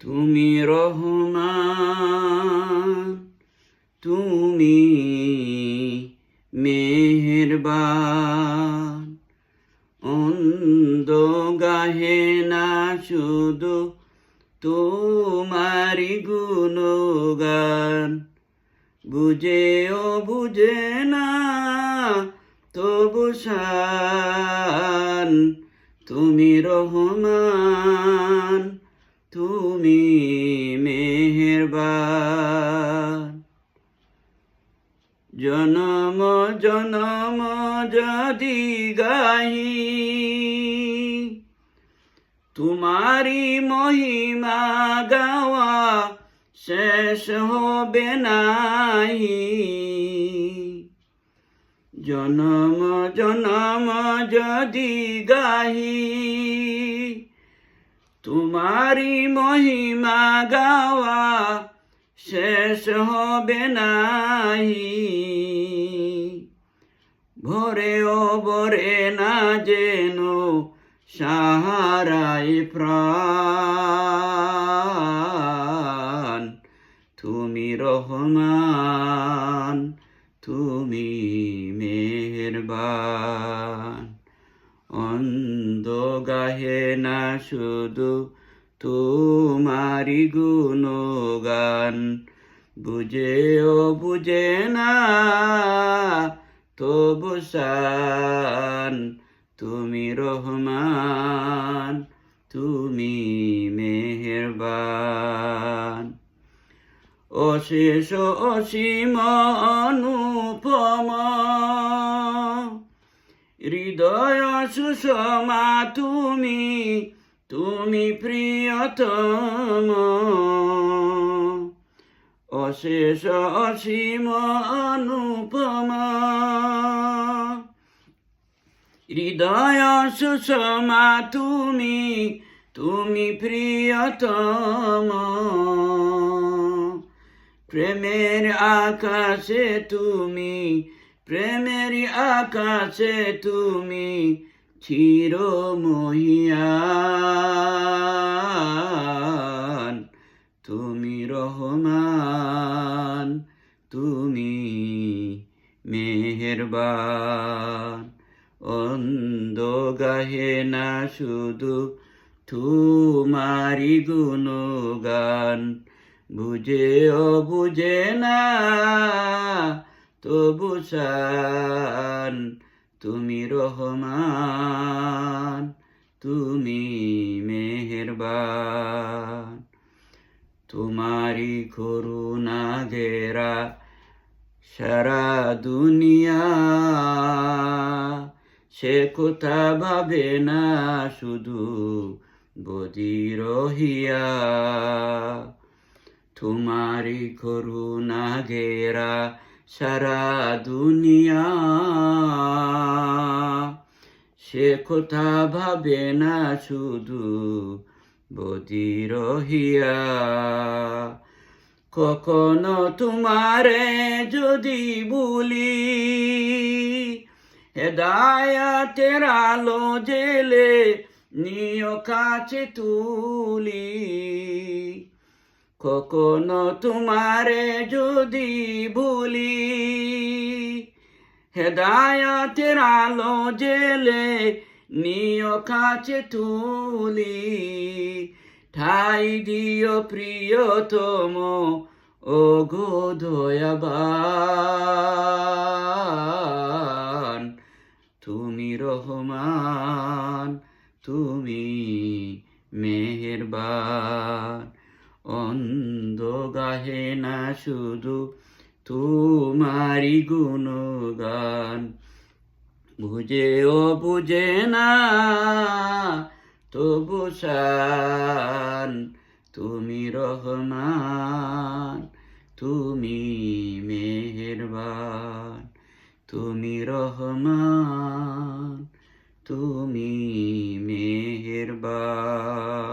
তুমি রহমান, তুমি মেহেরবান। অন্ধ গাহে না শুধু তোমারি গুণগান, বুঝেও বুঝে না তবু শান। তুমি রহমান, তুমি মেহেরবান। জনম জনম যদি গাহি তোমারি মহিমা, গাওয়া শেষ হবে নাহি। জনম জনম যদি গাহি তোমারি মহিমা, গাওয়া শেষ হবে নাহি। ভোরেও ভরে না যেন সাহারায় প্রাণ। তুমি রহমান, তুমি মেহেরবান। অন্ধ গাহে না শুধু তোমারি গুণগান, বুঝেও বুঝে না তবু শান। তুমি রহমান, তুমি মেহেরবান। অশেষ অসীম অনুপম হৃদয় সুষমা তুমি, তুমি প্রিয়তম। অশেষ অসীম অনুপম হৃদয় সুষমা তুমি, তুমি প্রিয়তম। প্রেমের আকাশে তুমি, প্রেমের আকাশে তুমি চিরমহিয়ান। তুমি রহমান, তুমি মেহেরবান। অন্ধ গাহে না শুধু তোমারি গুণগান, বুঝেও বুঝে না তবু শান। তুমি রহমান, তুমি মেহেরবান। তোমারি করুণা ঘেরা সারা দুনিয়া, সে কথা ভাবে না শুধু বদির হিয়া। তোমারি করুণা ঘেরা সারা দুনিয়া, সে কথা ভাবে না শুধু বদির হিয়া। কখনো তোমারে যদি ভুলি, হেদায়াতের আলো জেলে নিয় কাছে তুলি। কখনো তোমারে যদি ভুলি, হেদায়াতের আলো জেলে নিয় কাছে তুলি। ঠাই দিও প্রিয়তম ও গো দয়াবান। তুমি রহমান, তুমি মেহেরবান। অন্ধ গাহে না শুধু তোমারি গুণগান, বুঝেও বুঝে না তবু শান। তুমি রহমান, তুমি মেহেরবান। তুমি রহমান, তুমি মেহেরবান।